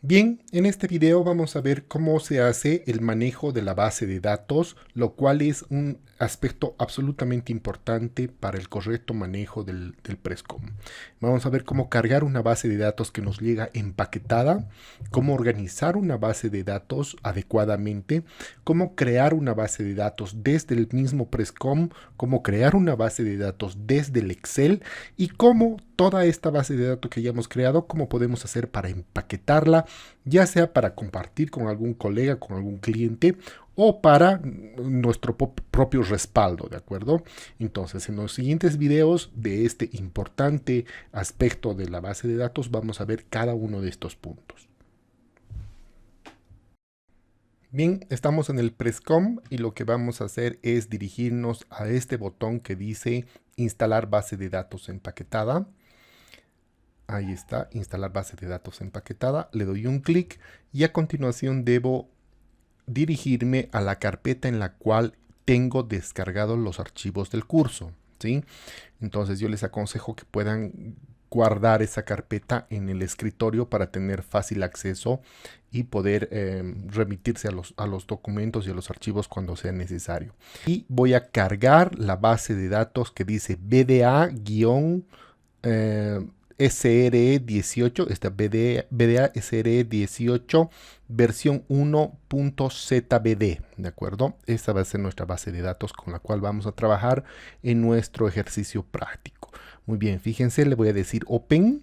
Bien, en este video vamos a ver cómo se hace el manejo de la base de datos, lo cual es un aspecto absolutamente importante para el correcto manejo del Prescom. Vamos a ver cómo cargar una base de datos que nos llega empaquetada, cómo organizar una base de datos adecuadamente, cómo crear una base de datos desde el mismo Prescom, cómo crear una base de datos desde el Excel y cómo toda esta base de datos que ya hemos creado, cómo podemos hacer para empaquetarla, ya sea para compartir con algún colega, con algún cliente o para nuestro propio respaldo, ¿de acuerdo? Entonces, en los siguientes videos de este importante aspecto de la base de datos, vamos a ver cada uno de estos puntos. Bien, estamos en el Prescom y lo que vamos a hacer es dirigirnos a este botón que dice instalar base de datos empaquetada. Ahí está, instalar base de datos empaquetada. Le doy un clic y a continuación debo dirigirme a la carpeta en la cual tengo descargados los archivos del curso, ¿sí? Entonces yo les aconsejo que puedan guardar esa carpeta en el escritorio para tener fácil acceso y poder remitirse a los documentos y a los archivos cuando sea necesario. Y voy a cargar la base de datos que dice SRE18, esta BDA SRE18 versión 1.zbd, ¿de acuerdo? Esta va a ser nuestra base de datos con la cual vamos a trabajar en nuestro ejercicio práctico. Muy bien, fíjense, le voy a decir Open.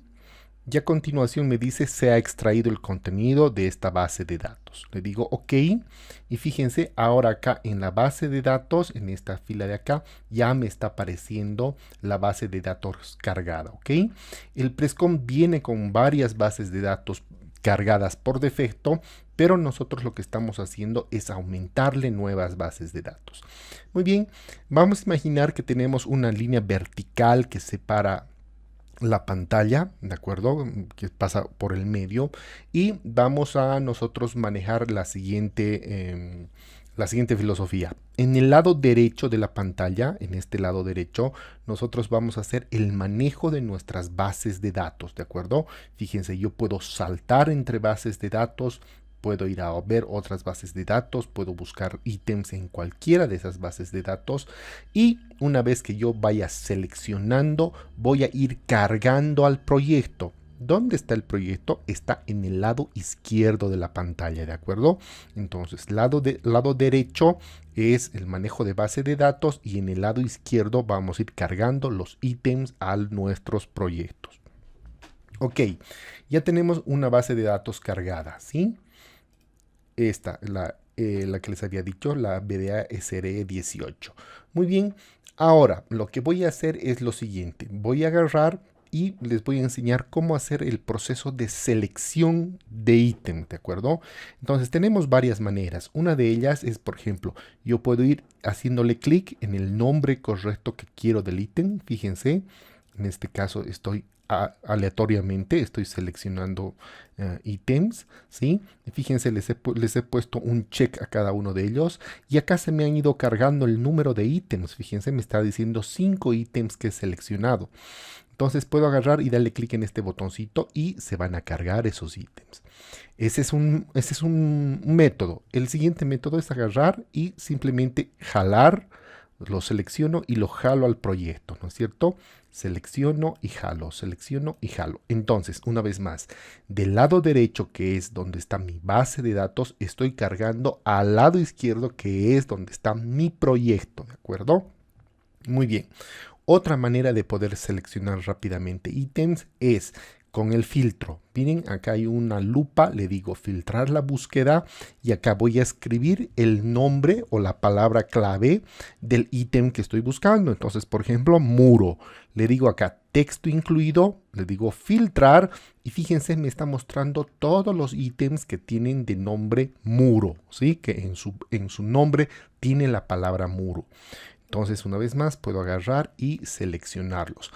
Y a continuación me dice se ha extraído el contenido de esta base de datos. Le digo OK y fíjense ahora acá en la base de datos, en esta fila de acá, ya me está apareciendo la base de datos cargada. ¿Ok? El Prescom viene con varias bases de datos cargadas por defecto, pero nosotros lo que estamos haciendo es aumentarle nuevas bases de datos. Muy bien, vamos a imaginar que tenemos una línea vertical que separa la pantalla, ¿de acuerdo? Que pasa por el medio y vamos a nosotros manejar la siguiente filosofía. En el lado derecho de la pantalla, en este lado derecho, nosotros vamos a hacer el manejo de nuestras bases de datos, ¿de acuerdo? Fíjense, yo puedo saltar entre bases de datos, puedo ir a ver otras bases de datos, puedo buscar ítems en cualquiera de esas bases de datos y una vez que yo vaya seleccionando, voy a ir cargando al proyecto. ¿Dónde está el proyecto? Está en el lado izquierdo de la pantalla, ¿de acuerdo? Entonces, lado derecho es el manejo de base de datos y en el lado izquierdo vamos a ir cargando los ítems a nuestros proyectos. Ok, ya tenemos una base de datos cargada, ¿sí? Esta, la que les había dicho, la BDA SRE18. Muy bien, ahora lo que voy a hacer es lo siguiente. Voy a agarrar y les voy a enseñar cómo hacer el proceso de selección de ítem, ¿de acuerdo? Entonces tenemos varias maneras. Una de ellas es, por ejemplo, yo puedo ir haciéndole clic en el nombre correcto que quiero del ítem. Fíjense, en este caso estoy aleatoriamente, estoy seleccionando ítems, ¿sí? Fíjense, les he puesto un check a cada uno de ellos y acá se me han ido cargando el número de ítems. Fíjense, me está diciendo 5 ítems que he seleccionado. Entonces puedo agarrar y darle clic en este botoncito y se van a cargar esos ítems. Ese es un método. El siguiente método es agarrar y simplemente jalar. Lo selecciono y lo jalo al proyecto, ¿no es cierto? Selecciono y jalo, selecciono y jalo. Entonces, una vez más, del lado derecho, que es donde está mi base de datos, estoy cargando al lado izquierdo, que es donde está mi proyecto, ¿de acuerdo? Muy bien. Otra manera de poder seleccionar rápidamente ítems es con el filtro. Miren, acá hay una lupa, le digo filtrar la búsqueda y acá voy a escribir el nombre o la palabra clave del ítem que estoy buscando. Entonces, por ejemplo, muro. Le digo acá texto incluido, le digo filtrar y fíjense, me está mostrando todos los ítems que tienen de nombre muro, ¿sí? Que en su nombre tiene la palabra muro. Entonces, una vez más, puedo agarrar y seleccionarlos.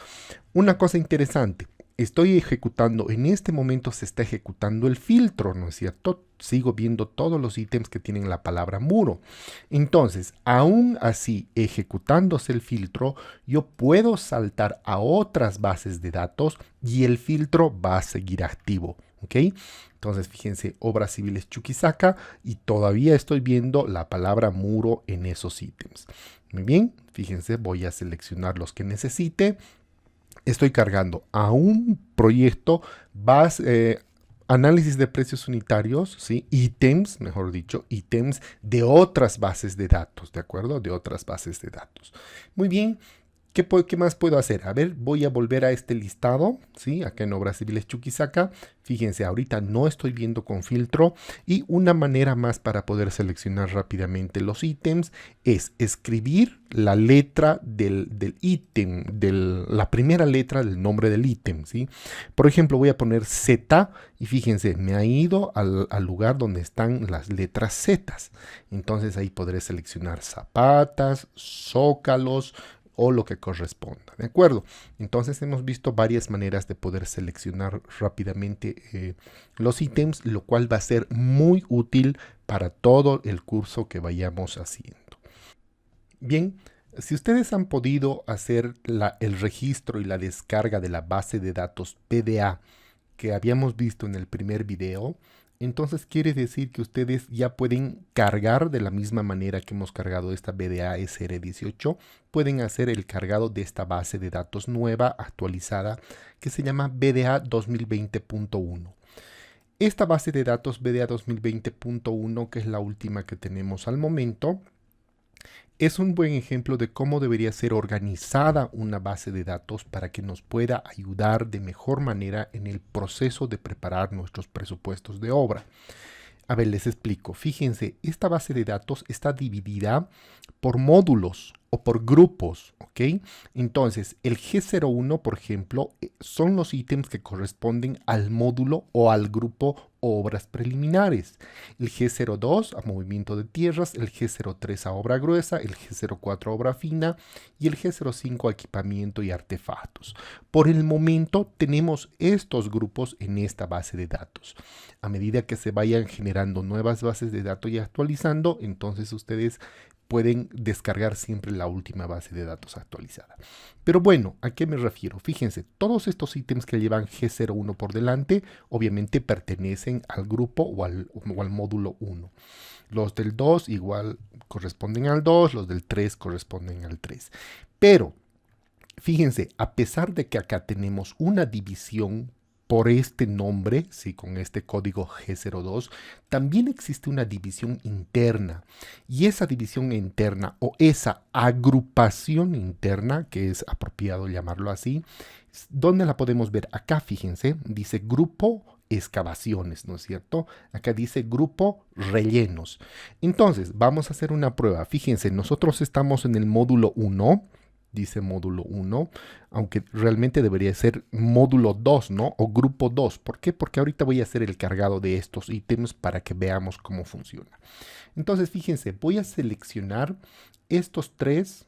Una cosa interesante. Estoy ejecutando, en este momento se está ejecutando el filtro, ¿no es cierto? Sigo viendo todos los ítems que tienen la palabra muro. Entonces, aún así, ejecutándose el filtro, yo puedo saltar a otras bases de datos y el filtro va a seguir activo. ¿Ok? Entonces, fíjense, obras civiles Chuquisaca y todavía estoy viendo la palabra muro en esos ítems. Muy bien, fíjense, voy a seleccionar los que necesite. Estoy cargando a un proyecto análisis de precios unitarios, ¿sí? Ítems, mejor dicho, ítems de otras bases de datos, ¿de acuerdo? De otras bases de datos. Muy bien. ¿Qué más puedo hacer? A ver, voy a volver a este listado, ¿sí? Acá en Obras Civiles Chuquisaca. Fíjense, ahorita no estoy viendo con filtro y una manera más para poder seleccionar rápidamente los ítems es escribir la letra del ítem, la primera letra del nombre del ítem, ¿sí? Por ejemplo, voy a poner Z y fíjense, me ha ido al lugar donde están las letras Z. Entonces ahí podré seleccionar zapatas, zócalos, o lo que corresponda, ¿de acuerdo? Entonces hemos visto varias maneras de poder seleccionar rápidamente los ítems, lo cual va a ser muy útil para todo el curso que vayamos haciendo. Bien, si ustedes han podido hacer el registro y la descarga de la base de datos PDA que habíamos visto en el primer video, entonces quiere decir que ustedes ya pueden cargar de la misma manera que hemos cargado esta BDA SR18, pueden hacer el cargado de esta base de datos nueva, actualizada, que se llama BDA 2020.1. Esta base de datos BDA 2020.1, que es la última que tenemos al momento, es un buen ejemplo de cómo debería ser organizada una base de datos para que nos pueda ayudar de mejor manera en el proceso de preparar nuestros presupuestos de obra. A ver, les explico. Fíjense, esta base de datos está dividida por módulos o por grupos, ¿ok? Entonces, el G01, por ejemplo, son los ítems que corresponden al módulo o al grupo obras preliminares. El G02 a movimiento de tierras, el G03 a obra gruesa, el G04 a obra fina y el G05 a equipamiento y artefactos. Por el momento tenemos estos grupos en esta base de datos. A medida que se vayan generando nuevas bases de datos y actualizando, entonces ustedes pueden descargar siempre la última base de datos actualizada. Pero bueno, ¿a qué me refiero? Fíjense, todos estos ítems que llevan G01 por delante, obviamente pertenecen al grupo o al módulo 1. Los del 2 igual corresponden al 2, los del 3 corresponden al 3. Pero, fíjense, a pesar de que acá tenemos una división por este nombre, sí, con este código G02, también existe una división interna. Y esa división interna o esa agrupación interna, que es apropiado llamarlo así, ¿dónde la podemos ver? Acá, fíjense, dice grupo excavaciones, ¿no es cierto? Acá dice grupo rellenos. Entonces, vamos a hacer una prueba. Fíjense, nosotros estamos en el módulo 1, dice módulo 1, aunque realmente debería ser módulo 2, ¿no? O grupo 2. ¿Por qué? Porque ahorita voy a hacer el cargado de estos ítems para que veamos cómo funciona. Entonces, fíjense, voy a seleccionar estos tres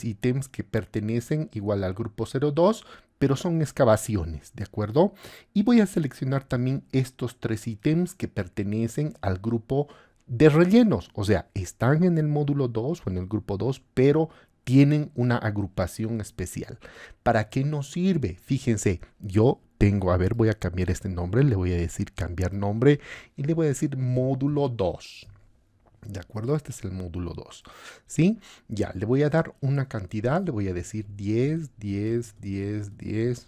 ítems que pertenecen igual al grupo 02, pero son excavaciones, ¿de acuerdo? Y voy a seleccionar también estos tres ítems que pertenecen al grupo de rellenos, o sea, están en el módulo 2 o en el grupo 2, pero tienen una agrupación especial. ¿Para qué nos sirve? Fíjense, yo tengo, a ver, voy a cambiar este nombre, le voy a decir cambiar nombre y le voy a decir módulo 2. ¿De acuerdo? Este es el módulo 2. ¿Sí? Ya, le voy a dar una cantidad, le voy a decir 10, 10, 10, 10.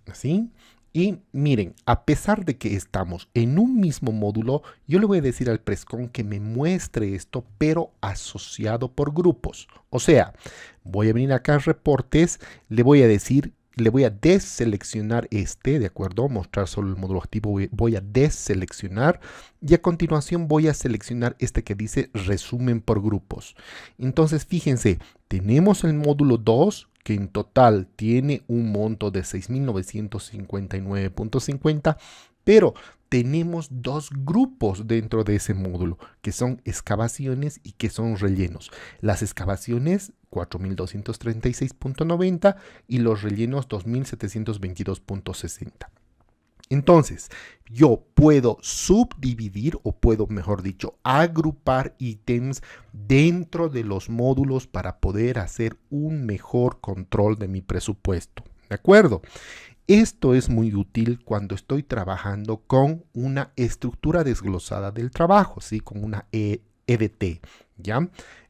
¿Así? Y miren, a pesar de que estamos en un mismo módulo, yo le voy a decir al Prescon que me muestre esto, pero asociado por grupos. O sea, voy a venir acá a reportes, le voy a decir, le voy a deseleccionar este, ¿de acuerdo? Mostrar solo el módulo activo, voy a deseleccionar y a continuación voy a seleccionar este que dice resumen por grupos. Entonces, fíjense, tenemos el módulo 2, que en total tiene un monto de 6.959.50, pero tenemos dos grupos dentro de ese módulo, que son excavaciones y que son rellenos. Las excavaciones 4.236.90 y los rellenos 2.722.60. Entonces, yo puedo subdividir o puedo, mejor dicho, agrupar ítems dentro de los módulos para poder hacer un mejor control de mi presupuesto. ¿De acuerdo? Esto es muy útil cuando estoy trabajando con una estructura desglosada del trabajo, ¿sí? Con una EDT, ¿ya?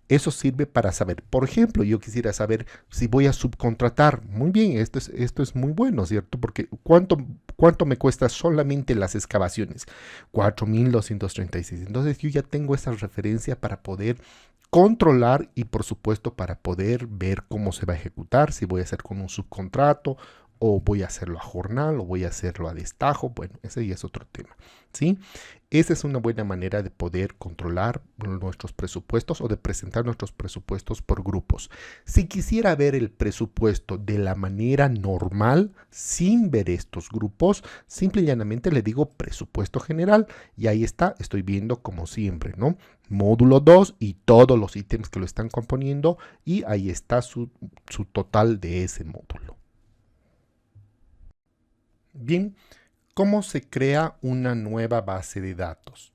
Eso sirve para saber, por ejemplo, yo quisiera saber si voy a subcontratar. Muy bien, esto es muy bueno, ¿cierto? Porque ¿cuánto me cuesta solamente las excavaciones? 4.236. Entonces yo ya tengo esa referencia para poder controlar y por supuesto para poder ver cómo se va a ejecutar, si voy a hacer con un subcontrato o voy a hacerlo a jornal o voy a hacerlo a destajo. Bueno, ese ya es otro tema, ¿sí? Esa es una buena manera de poder controlar nuestros presupuestos o de presentar nuestros presupuestos por grupos. Si quisiera ver el presupuesto de la manera normal, sin ver estos grupos, simple y llanamente le digo presupuesto general y ahí está, estoy viendo como siempre, ¿no? Módulo 2 y todos los ítems que lo están componiendo y ahí está su total de ese módulo. Bien, ¿cómo se crea una nueva base de datos?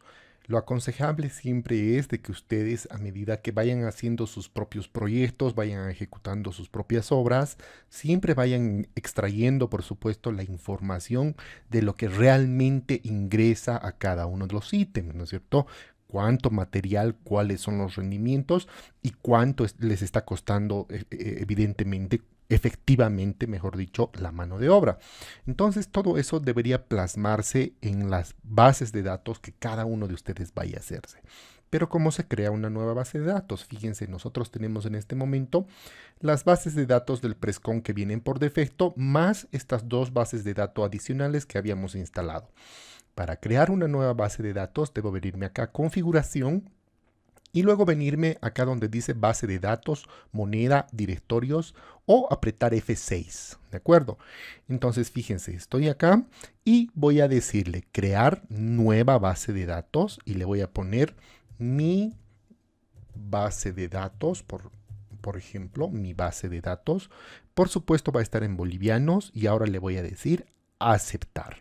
Lo aconsejable siempre es de que ustedes, a medida que vayan haciendo sus propios proyectos, vayan ejecutando sus propias obras, siempre vayan extrayendo, por supuesto, la información de lo que realmente ingresa a cada uno de los ítems, ¿no es cierto? Cuánto material, cuáles son los rendimientos y cuánto les está costando, evidentemente, efectivamente, mejor dicho, la mano de obra. Entonces, todo eso debería plasmarse en las bases de datos que cada uno de ustedes vaya a hacerse. Pero ¿cómo se crea una nueva base de datos? Fíjense, nosotros tenemos en este momento las bases de datos del Prescon que vienen por defecto, más estas dos bases de datos adicionales que habíamos instalado. Para crear una nueva base de datos, debo venirme acá a configuración y luego venirme acá donde dice base de datos, moneda, directorios o apretar F6, ¿de acuerdo? Entonces fíjense, estoy acá y voy a decirle crear nueva base de datos y le voy a poner mi base de datos, por ejemplo, mi base de datos. Por supuesto va a estar en bolivianos y ahora le voy a decir aceptar.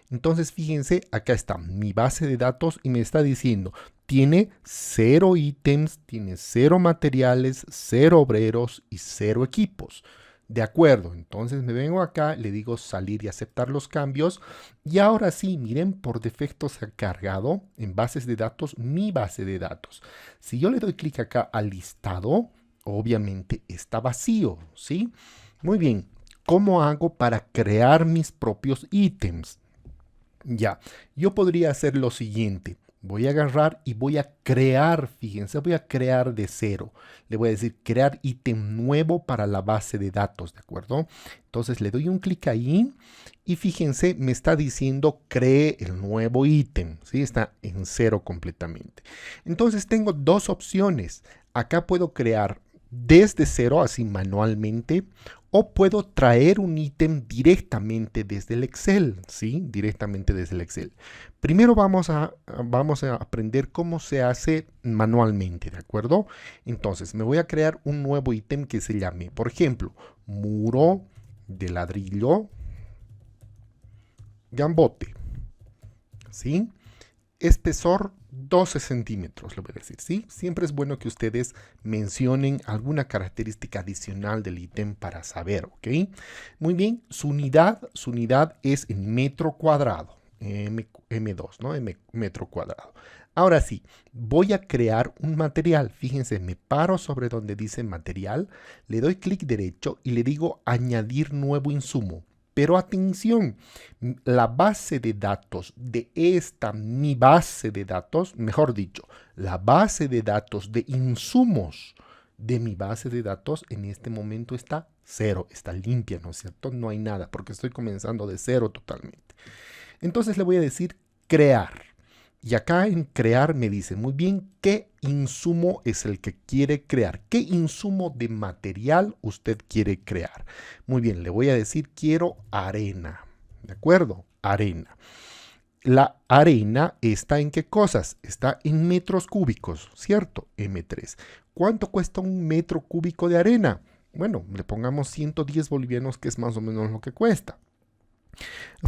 Entonces fíjense, acá está mi base de datos y me está diciendo tiene 0 ítems, tiene 0 materiales, 0 obreros y 0 equipos. De acuerdo, entonces me vengo acá, le digo salir y aceptar los cambios y ahora sí, miren, por defecto se ha cargado en bases de datos mi base de datos. Si yo le doy clic acá al listado, obviamente está vacío, ¿sí? Muy bien. ¿Cómo hago para crear mis propios ítems? Ya, yo podría hacer lo siguiente. Voy a agarrar y voy a crear, fíjense, voy a crear de cero. Le voy a decir crear ítem nuevo para la base de datos, ¿de acuerdo? Entonces le doy un clic ahí y fíjense, me está diciendo cree el nuevo ítem, ¿sí? Está en cero completamente. Entonces tengo dos opciones. Acá puedo crear desde cero, así manualmente, o puedo traer un ítem directamente desde el Excel, ¿sí? Directamente desde el Excel. Primero vamos a aprender cómo se hace manualmente, ¿de acuerdo? Entonces, me voy a crear un nuevo ítem que se llame, por ejemplo, muro de ladrillo gambote, ¿sí? Espesor 12 centímetros, le voy a decir, ¿sí? Siempre es bueno que ustedes mencionen alguna característica adicional del ítem para saber, ¿ok? Muy bien, su unidad es en metro cuadrado, M2, ¿no? Metro cuadrado. Ahora sí, voy a crear un material. Fíjense, me paro sobre donde dice material, le doy clic derecho y le digo añadir nuevo insumo. Pero atención, la base de datos de mi base de datos, mejor dicho, la base de datos de insumos de mi base de datos en este momento está cero, está limpia, ¿no es cierto? No hay nada porque estoy comenzando de cero totalmente. Entonces le voy a decir crear. Y acá en crear me dice muy bien qué insumo es el que quiere crear, qué insumo de material usted quiere crear. Muy bien, le voy a decir quiero arena, ¿de acuerdo? Arena. La arena está en qué cosas? Está en metros cúbicos, ¿cierto? M3. ¿Cuánto cuesta un metro cúbico de arena? Bueno, le pongamos 110 bolivianos, que es más o menos lo que cuesta.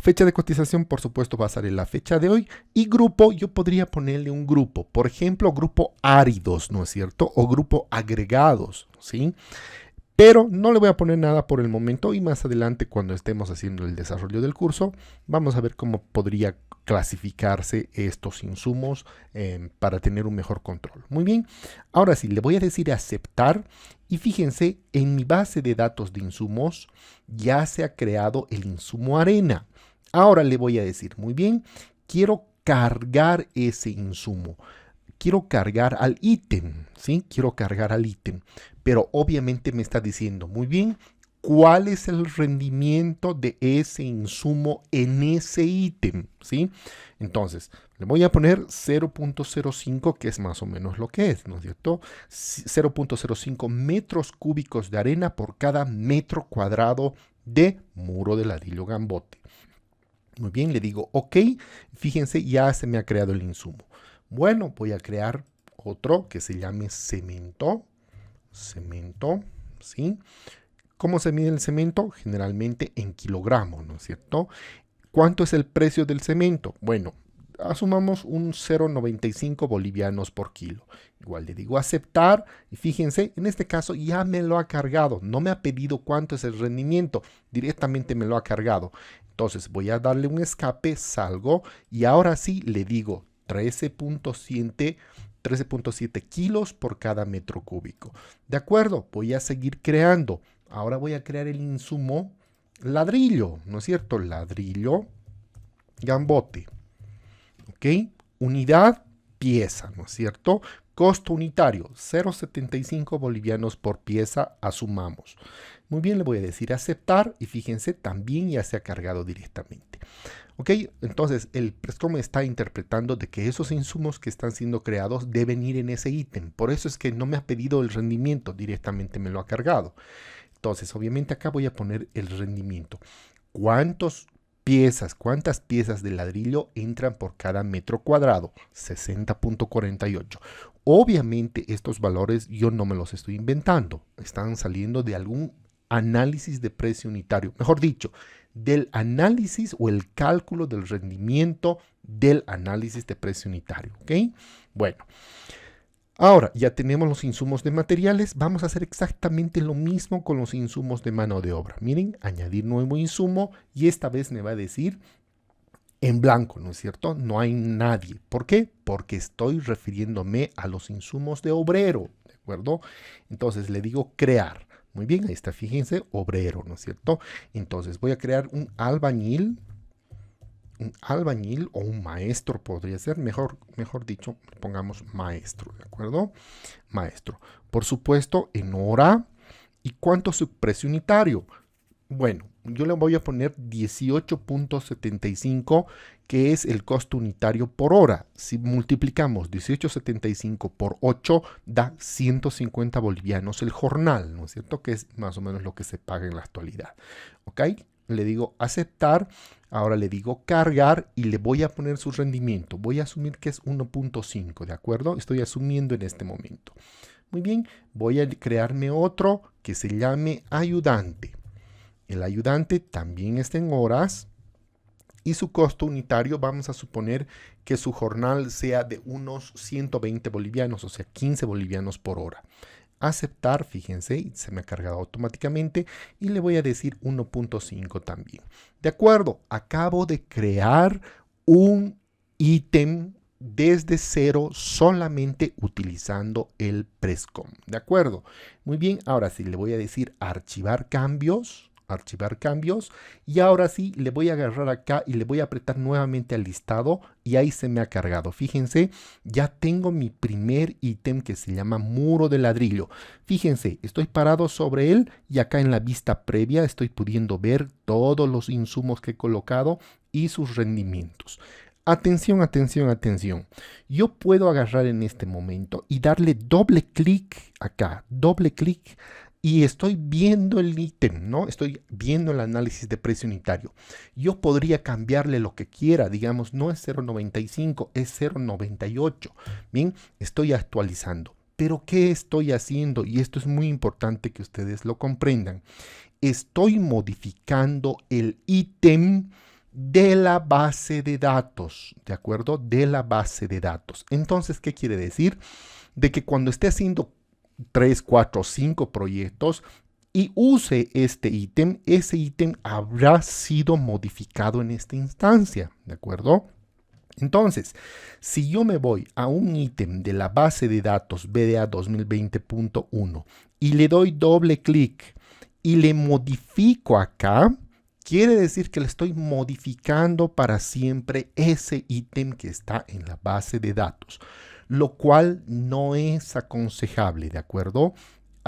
Fecha de cotización, por supuesto, va a salir la fecha de hoy. Y grupo, yo podría ponerle un grupo. Por ejemplo, grupo áridos, ¿no es cierto? O grupo agregados, ¿sí? Pero no le voy a poner nada por el momento y más adelante cuando estemos haciendo el desarrollo del curso vamos a ver cómo podría clasificarse estos insumos para tener un mejor control. Muy bien, ahora sí, le voy a decir aceptar y fíjense, en mi base de datos de insumos ya se ha creado el insumo arena. Ahora le voy a decir, muy bien, quiero cargar ese insumo. Quiero cargar al ítem, ¿sí? Quiero cargar al ítem, pero obviamente me está diciendo, muy bien, ¿cuál es el rendimiento de ese insumo en ese ítem, ¿sí? Entonces, le voy a poner 0.05, que es más o menos lo que es, ¿no es cierto? 0.05 metros cúbicos de arena por cada metro cuadrado de muro de ladrillo gambote. Muy bien, le digo OK, fíjense, ya se me ha creado el insumo. Bueno, voy a crear otro que se llame cemento. Cemento, ¿sí? ¿Cómo se mide el cemento? Generalmente en kilogramos, ¿no es cierto? ¿Cuánto es el precio del cemento? Bueno, asumamos un 0.95 bolivianos por kilo. Igual le digo aceptar y fíjense, en este caso ya me lo ha cargado. No me ha pedido cuánto es el rendimiento, directamente me lo ha cargado. Entonces voy a darle un escape, salgo y ahora sí le digo 13.7 kilos por cada metro cúbico. De acuerdo, voy a seguir creando. Ahora voy a crear el insumo ladrillo, ¿no es cierto? Ladrillo, gambote. ¿Ok? Unidad, pieza, ¿no es cierto? Costo unitario, 0.75 bolivianos por pieza, asumamos. Muy bien, le voy a decir aceptar y fíjense, también ya se ha cargado directamente. ¿Ok? Entonces, el Prescom está interpretando de que esos insumos que están siendo creados deben ir en ese ítem. Por eso es que no me ha pedido el rendimiento, directamente me lo ha cargado. Entonces, obviamente acá voy a poner el rendimiento. ¿Cuántas piezas de ladrillo entran por cada metro cuadrado? 60.48. Obviamente estos valores yo no me los estoy inventando. Están saliendo de algún análisis de precio unitario. Mejor dicho, del análisis o el cálculo del rendimiento del análisis de precio unitario. ¿Ok? Bueno. Ahora, ya tenemos los insumos de materiales, vamos a hacer exactamente lo mismo con los insumos de mano de obra. Miren, añadir nuevo insumo y esta vez me va a decir en blanco, ¿no es cierto? No hay nadie. ¿Por qué? Porque estoy refiriéndome a los insumos de obrero, ¿de acuerdo? Entonces le digo crear. Muy bien, ahí está, fíjense, obrero, ¿no es cierto? Entonces voy a crear un albañil o un maestro podría ser, mejor dicho, pongamos maestro, ¿de acuerdo? Maestro. Por supuesto, en hora. ¿Y cuánto es su precio unitario? Bueno, yo le voy a poner 18.75, que es el costo unitario por hora. Si multiplicamos 18.75 por 8, da 150 bolivianos el jornal, ¿no es cierto? Que es más o menos lo que se paga en la actualidad. ¿Ok? Le digo aceptar, ahora le digo cargar y le voy a poner su rendimiento. Voy a asumir que es 1.5, ¿de acuerdo? Estoy asumiendo en este momento. Muy bien, voy a crearme otro que se llame ayudante. El ayudante también está en horas y su costo unitario vamos a suponer que su jornal sea de unos 120 bolivianos, o sea 15 bolivianos por hora. Aceptar, fíjense, se me ha cargado automáticamente y le voy a decir 1.5 también. De acuerdo, acabo de crear un ítem desde cero solamente utilizando el Prescom. De acuerdo, muy bien, ahora sí le voy a decir archivar cambios y ahora sí le voy a agarrar acá y le voy a apretar nuevamente al listado y ahí se me ha cargado. Fíjense, ya tengo mi primer ítem que se llama muro de ladrillo. Fíjense, estoy parado sobre él y acá en la vista previa estoy pudiendo ver todos los insumos que he colocado y sus rendimientos. Atención, atención, atención. Yo puedo agarrar en este momento y darle doble clic acá, doble clic. Y estoy viendo el ítem, ¿no? Estoy viendo el análisis de precio unitario. Yo podría cambiarle lo que quiera, digamos, no es 0.95, es 0.98. Bien, estoy actualizando. Pero ¿qué estoy haciendo? Y esto es muy importante que ustedes lo comprendan. Estoy modificando el ítem de la base de datos, ¿de acuerdo? De la base de datos. Entonces, ¿qué quiere decir? De que cuando esté haciendo 3, 4, 5 proyectos, y use este ítem, ese ítem habrá sido modificado en esta instancia, ¿de acuerdo? Entonces, si yo me voy a un ítem de la base de datos BDA 2020.1 y le doy doble clic y le modifico acá, quiere decir que le estoy modificando para siempre ese ítem que está en la base de datos, lo cual no es aconsejable, ¿de acuerdo?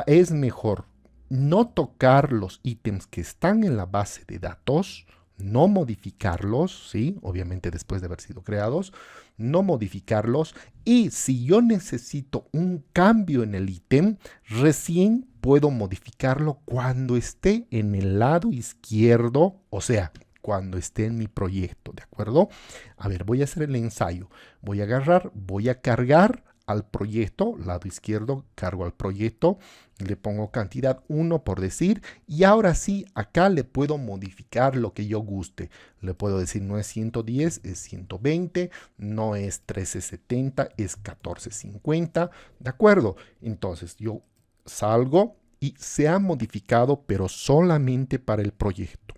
Es mejor no tocar los ítems que están en la base de datos, no modificarlos, ¿sí? Obviamente después de haber sido creados, no modificarlos. Y si yo necesito un cambio en el ítem, recién puedo modificarlo cuando esté en el lado izquierdo, o sea, cuando esté en mi proyecto, ¿de acuerdo? A ver, voy a hacer el ensayo. Voy a agarrar, voy a cargar al proyecto, lado izquierdo, cargo al proyecto, le pongo cantidad 1 por decir, y ahora sí, acá le puedo modificar lo que yo guste. Le puedo decir no es 110, es 120, no es 1370, es 1450, ¿de acuerdo? Entonces yo salgo y se ha modificado, pero solamente para el proyecto,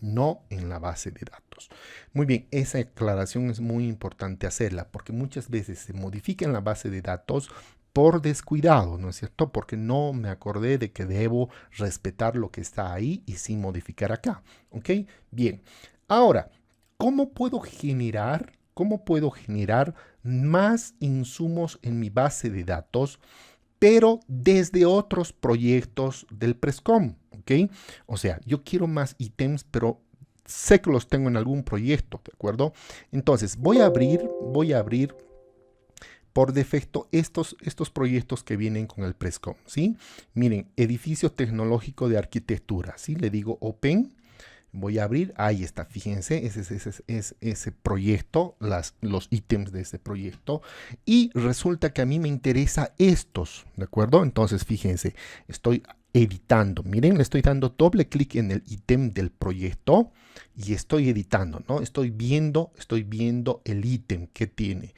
no en la base de datos. Muy bien, esa aclaración es muy importante hacerla porque muchas veces se modifica en la base de datos por descuidado, ¿no es cierto? Porque no me acordé de que debo respetar lo que está ahí y sin modificar acá, ¿ok? Bien, ahora, ¿cómo puedo generar más insumos en mi base de datos, pero desde otros proyectos del Prescom? ¿Ok? O sea, yo quiero más ítems, pero sé que los tengo en algún proyecto, ¿de acuerdo? Entonces, voy a abrir por defecto estos proyectos que vienen con el Prescom, ¿sí? Miren, edificio tecnológico de arquitectura, ¿sí? Le digo Open. Voy a abrir, ahí está, fíjense, es ese proyecto, los ítems de ese proyecto. Y resulta que a mí me interesa estos, ¿de acuerdo? Entonces, fíjense, estoy editando. Miren, le estoy dando doble clic en el ítem del proyecto y estoy editando, ¿no? Estoy viendo el ítem que tiene.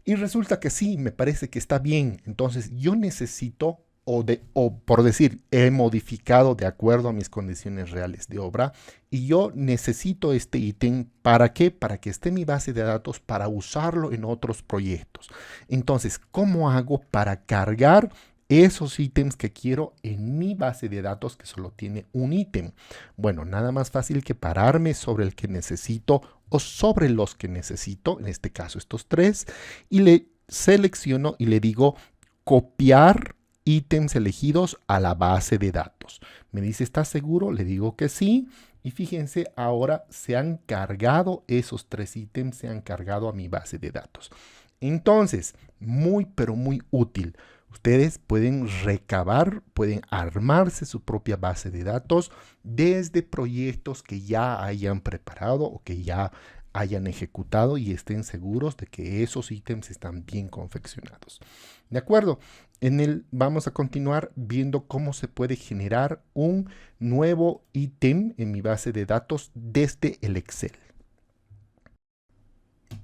Y resulta que sí, me parece que está bien. Entonces, yo necesito o por decir, he modificado de acuerdo a mis condiciones reales de obra y yo necesito este ítem. ¿Para qué? Para que esté en mi base de datos para usarlo en otros proyectos. Entonces, ¿cómo hago para cargar esos ítems que quiero en mi base de datos que solo tiene un ítem? Bueno, nada más fácil que pararme sobre el que necesito o sobre los que necesito, en este caso estos tres, y le selecciono y le digo copiar ítems elegidos a la base de datos. Me dice, ¿estás seguro? Le digo que sí. Y fíjense, ahora se han cargado esos tres ítems, se han cargado a mi base de datos. Entonces, muy, pero muy útil. Ustedes pueden recabar, pueden armarse su propia base de datos desde proyectos que ya hayan preparado o que ya hayan ejecutado y estén seguros de que esos ítems están bien confeccionados. ¿De acuerdo? Vamos a continuar viendo cómo se puede generar un nuevo ítem en mi base de datos desde el Excel.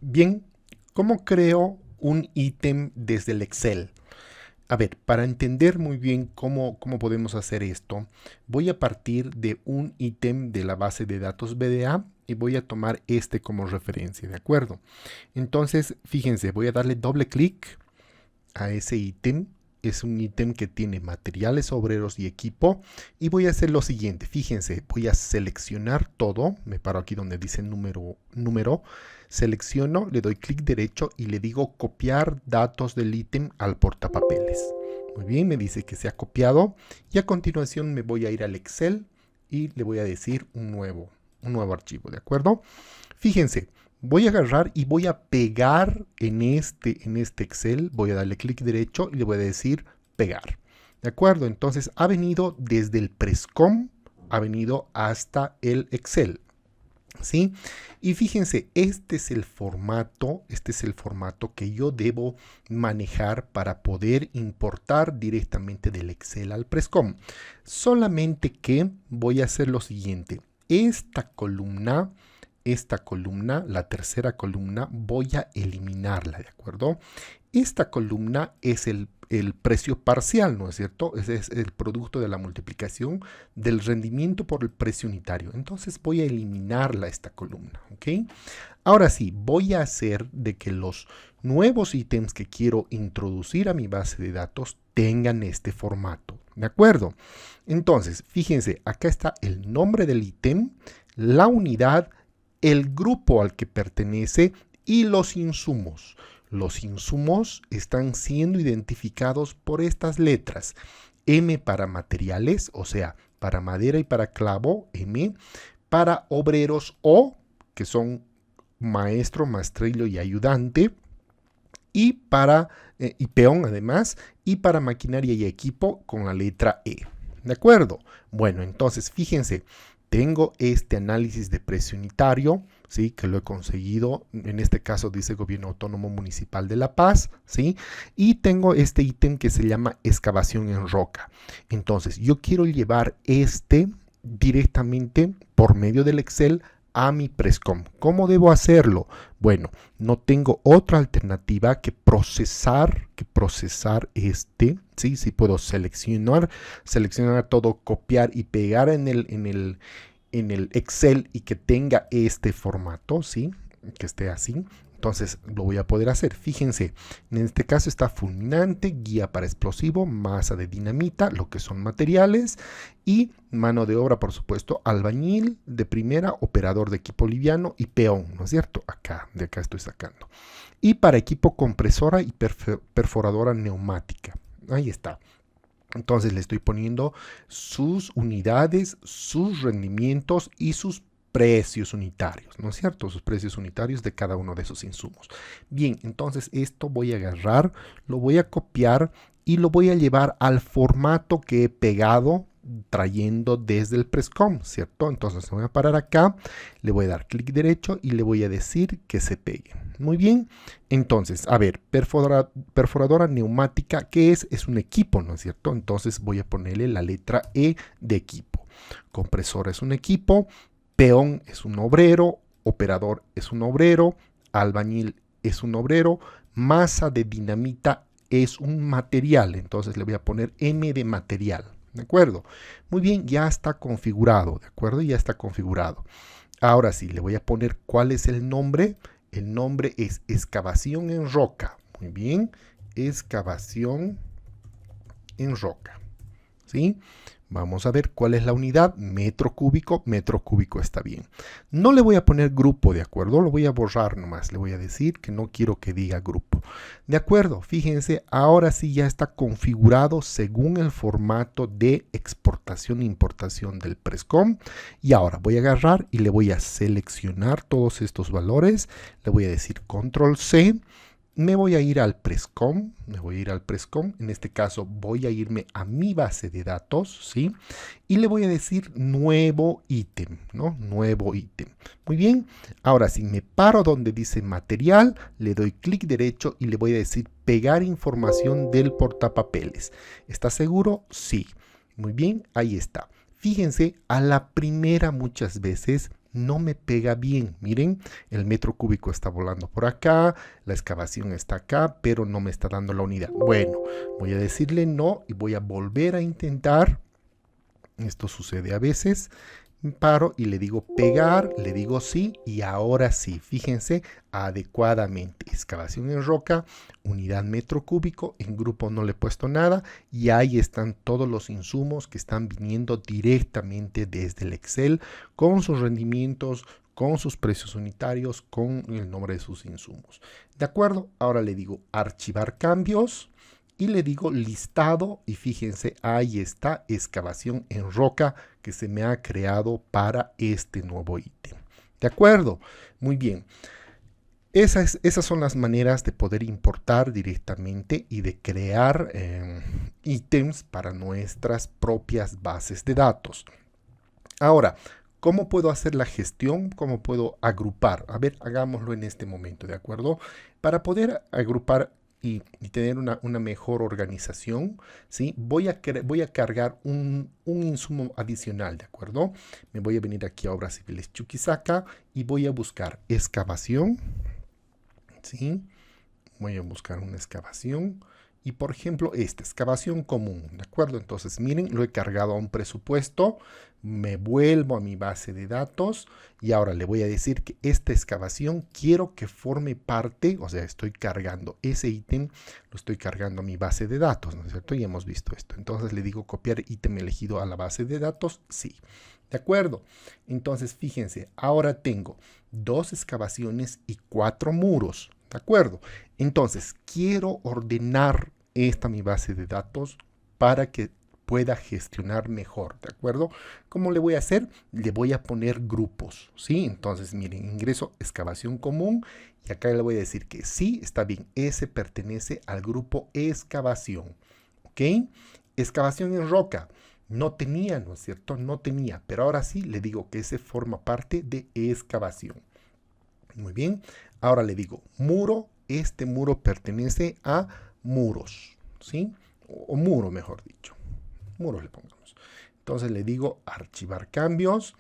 Bien, ¿cómo creo un ítem desde el Excel? A ver, para entender muy bien cómo podemos hacer esto, voy a partir de un ítem de la base de datos BDA y voy a tomar este como referencia, ¿de acuerdo? Entonces, fíjense, voy a darle doble clic a ese ítem. Es un ítem que tiene materiales obreros y equipo y voy a hacer lo siguiente. Fíjense, voy a seleccionar todo. Me paro aquí donde dice número. Selecciono, le doy clic derecho y le digo copiar datos del ítem al portapapeles. Muy bien, me dice que se ha copiado y a continuación me voy a ir al Excel y le voy a decir un nuevo archivo, ¿de acuerdo? Fíjense. Voy a agarrar y voy a pegar en este Excel, voy a darle clic derecho y le voy a decir pegar. ¿De acuerdo? Entonces ha venido desde el Prescom, ha venido hasta el Excel. ¿Sí? Y fíjense, este es el formato que yo debo manejar para poder importar directamente del Excel al Prescom. Solamente que voy a hacer lo siguiente. Esta columna esta columna, la tercera columna, voy a eliminarla, ¿de acuerdo? Esta columna es el precio parcial, ¿no es cierto? Ese es el producto de la multiplicación del rendimiento por el precio unitario. Entonces voy a eliminarla esta columna, ¿ok? Ahora sí, voy a hacer de que los nuevos ítems que quiero introducir a mi base de datos tengan este formato, ¿de acuerdo? Entonces, fíjense, acá está el nombre del ítem, la unidad, el grupo al que pertenece y los insumos. Los insumos están siendo identificados por estas letras. M para materiales, o sea, para madera y para clavo, M. Para obreros, O, que son maestro, maestrillo y ayudante. Y para y peón además. Y para maquinaria y equipo con la letra E. ¿De acuerdo? Bueno, entonces fíjense. Tengo este análisis de precio unitario, ¿sí? Que lo he conseguido, en este caso dice Gobierno Autónomo Municipal de La Paz, ¿sí? Y tengo este ítem que se llama excavación en roca. Entonces, yo quiero llevar este directamente por medio del Excel a mi Prescom. ¿Cómo debo hacerlo? Bueno, no tengo otra alternativa que procesar este, ¿sí? Si puedo seleccionar todo, copiar y pegar en el Excel y que tenga este formato, ¿sí? Que esté así. Entonces lo voy a poder hacer. Fíjense, en este caso está fulminante, guía para explosivo, masa de dinamita, lo que son materiales, y mano de obra, por supuesto, albañil de primera, operador de equipo liviano y peón, ¿no es cierto? Acá, de acá estoy sacando. Y para equipo compresora y perforadora neumática. Ahí está. Entonces le estoy poniendo sus unidades, sus rendimientos y sus precios unitarios, ¿no es cierto? Sus precios unitarios de cada uno de esos insumos. Bien, entonces esto voy a agarrar, lo voy a copiar y lo voy a llevar al formato que he pegado trayendo desde el Prescom, ¿cierto? Entonces me voy a parar acá, le voy a dar clic derecho y le voy a decir que se pegue. Muy bien, entonces, a ver, perforadora neumática, ¿qué es? Es un equipo, ¿no es cierto? Entonces voy a ponerle la letra E de equipo. Compresora es un equipo, peón es un obrero, operador es un obrero, albañil es un obrero, masa de dinamita es un material, entonces le voy a poner M de material. ¿De acuerdo? Muy bien, ya está configurado, ¿de acuerdo? Ya está configurado. Ahora sí, le voy a poner cuál es el nombre. El nombre es excavación en roca. Muy bien, excavación en roca. ¿Sí? Vamos a ver cuál es la unidad, metro cúbico está bien. No le voy a poner grupo, ¿de acuerdo? Lo voy a borrar nomás, le voy a decir que no quiero que diga grupo. De acuerdo, fíjense, ahora sí ya está configurado según el formato de exportación e importación del Prescom. Y ahora voy a agarrar y le voy a seleccionar todos estos valores, le voy a decir control C. Me voy a ir al Prescom, en este caso voy a irme a mi base de datos, ¿sí? Y le voy a decir nuevo ítem, ¿no? Nuevo ítem. Muy bien, ahora si me paro donde dice material, le doy clic derecho y le voy a decir pegar información del portapapeles. ¿Está seguro? Sí. Muy bien, ahí está. Fíjense, a la primera muchas veces no me pega bien. Miren, el metro cúbico está volando por acá, la excavación está acá, pero no me está dando la unidad. Bueno, voy a decirle no y voy a volver a intentar. Esto sucede a veces. Paro y le digo pegar, le digo sí y ahora sí, fíjense, adecuadamente. Excavación en roca, unidad metro cúbico, en grupo no le he puesto nada y ahí están todos los insumos que están viniendo directamente desde el Excel con sus rendimientos, con sus precios unitarios, con el nombre de sus insumos. ¿De acuerdo? Ahora le digo archivar cambios. Y le digo listado y fíjense, ahí está excavación en roca que se me ha creado para este nuevo ítem. ¿De acuerdo? Muy bien. Esas son las maneras de poder importar directamente y de crear ítems para nuestras propias bases de datos. Ahora, ¿cómo puedo hacer la gestión? ¿Cómo puedo agrupar? A ver, hagámoslo en este momento, ¿de acuerdo? Para poder agrupar y tener una mejor organización, ¿sí? Voy a cargar un insumo adicional, ¿de acuerdo? Me voy a venir aquí a Obras Civiles Chuquisaca y voy a buscar excavación, ¿sí? Voy a buscar una excavación. Y por ejemplo, esta excavación común, ¿de acuerdo? Entonces, miren, lo he cargado a un presupuesto, me vuelvo a mi base de datos y ahora le voy a decir que esta excavación quiero que forme parte, o sea, estoy cargando ese ítem, lo estoy cargando a mi base de datos, ¿no es cierto? Y hemos visto esto. Entonces le digo copiar ítem elegido a la base de datos, sí. ¿De acuerdo? Entonces, fíjense, ahora tengo 2 excavaciones y 4 muros. ¿De acuerdo? Entonces, quiero ordenar esta mi base de datos para que pueda gestionar mejor, ¿de acuerdo? ¿Cómo le voy a hacer? Le voy a poner grupos, ¿sí? Entonces, miren, ingreso excavación común y acá le voy a decir que sí, está bien, ese pertenece al grupo excavación, ¿ok? Excavación en roca. No tenía, ¿no es cierto? No tenía, pero ahora sí le digo que ese forma parte de excavación. Muy bien, ahora le digo muro, este muro pertenece a muros, ¿sí? O muro, mejor dicho. Muros le pongamos. Entonces le digo archivar cambios.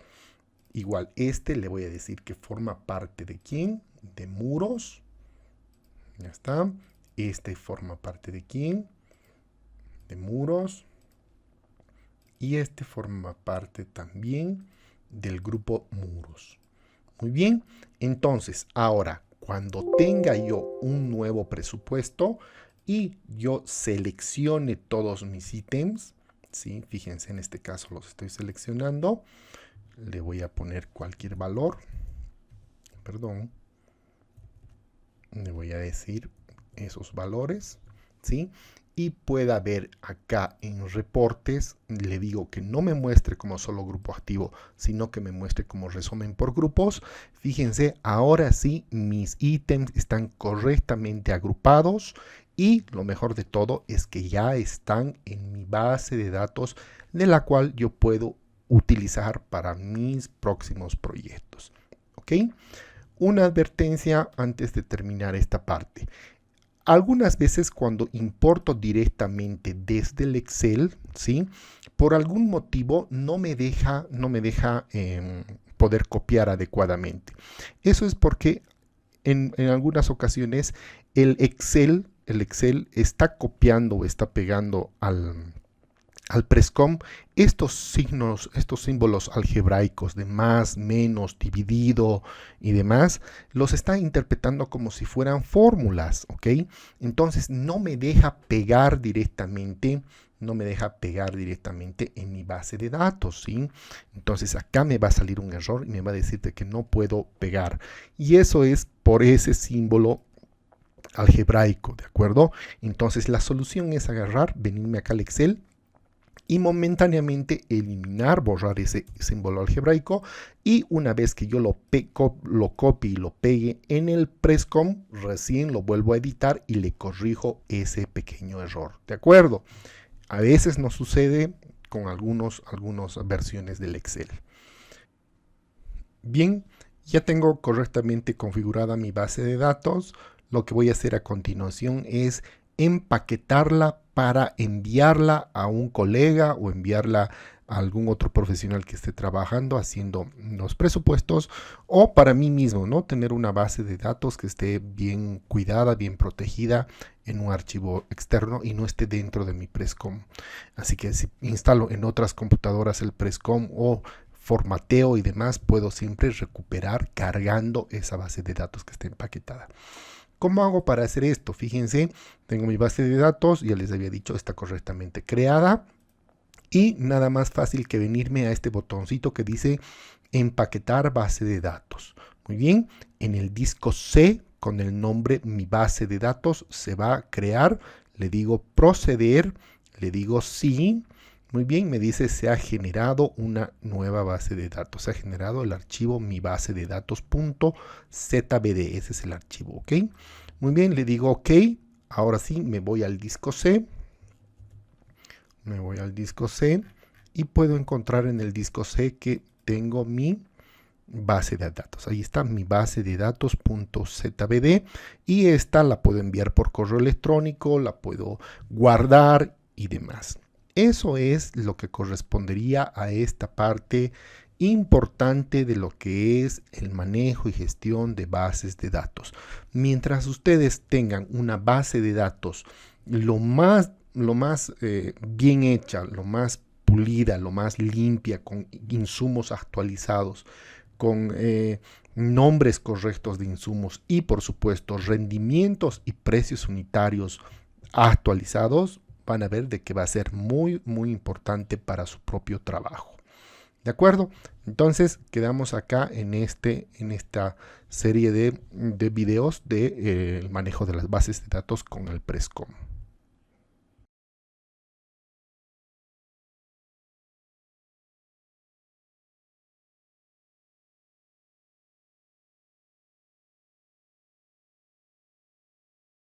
Igual este le voy a decir que forma parte de quién, de muros. Ya está. Este forma parte de quién, de muros. Y este forma parte también del grupo muros. Muy bien, entonces ahora cuando tenga yo un nuevo presupuesto y yo seleccione todos mis ítems, ¿sí? Fíjense, en este caso los estoy seleccionando, le voy a poner cualquier valor, perdón, le voy a decir esos valores, ¿sí? Y pueda ver acá en reportes, le digo que no me muestre como solo grupo activo, sino que me muestre como resumen por grupos. Fíjense, ahora sí mis ítems están correctamente agrupados y lo mejor de todo es que ya están en mi base de datos de la cual yo puedo utilizar para mis próximos proyectos. ¿Ok? Una advertencia antes de terminar esta parte. Algunas veces cuando importo directamente desde el Excel, ¿sí? Por algún motivo no me deja poder copiar adecuadamente. Eso es porque en algunas ocasiones el Excel está copiando o está pegando al Prescom estos signos, estos símbolos algebraicos de más, menos, dividido y demás, los está interpretando como si fueran fórmulas, ¿ok? Entonces no me deja pegar directamente, en mi base de datos, ¿sí? Entonces acá me va a salir un error y me va a decirte que no puedo pegar. Y eso es por ese símbolo algebraico, ¿de acuerdo? Entonces la solución es venirme acá al Excel, y momentáneamente eliminar, borrar ese símbolo algebraico y una vez que yo lo copie y lo pegue en el Prescom, recién lo vuelvo a editar y le corrijo ese pequeño error, ¿de acuerdo? A veces nos sucede con algunas versiones del Excel. Bien, ya tengo correctamente configurada mi base de datos. Lo que voy a hacer a continuación es empaquetarla para enviarla a un colega o enviarla a algún otro profesional que esté trabajando haciendo los presupuestos, o para mí mismo, ¿no? Tener una base de datos que esté bien cuidada, bien protegida en un archivo externo y no esté dentro de mi Prescom. Así que si instalo en otras computadoras el Prescom o formateo y demás, puedo siempre recuperar cargando esa base de datos que esté empaquetada. ¿Cómo hago para hacer esto? Fíjense, tengo mi base de datos, ya les había dicho, está correctamente creada. Y nada más fácil que venirme a este botoncito que dice empaquetar base de datos. Muy bien, en el disco C con el nombre mi base de datos se va a crear. Le digo proceder, le digo sí. Muy bien, me dice se ha generado una nueva base de datos. Se ha generado el archivo mi base de datos.zbd. Ese es el archivo, ¿ok? Muy bien, le digo ok. Ahora sí, me voy al disco C. Y puedo encontrar en el disco C que tengo mi base de datos. Ahí está mi base de datos.zbd y esta la puedo enviar por correo electrónico, la puedo guardar y demás. Eso es lo que correspondería a esta parte importante de lo que es el manejo y gestión de bases de datos. Mientras ustedes tengan una base de datos lo más bien hecha, lo más pulida, lo más limpia, con insumos actualizados, con nombres correctos de insumos y por supuesto rendimientos y precios unitarios actualizados, van a ver de que va a ser muy importante para su propio trabajo. ¿De acuerdo? Entonces quedamos acá en esta serie de videos de el manejo de las bases de datos con el Prescom.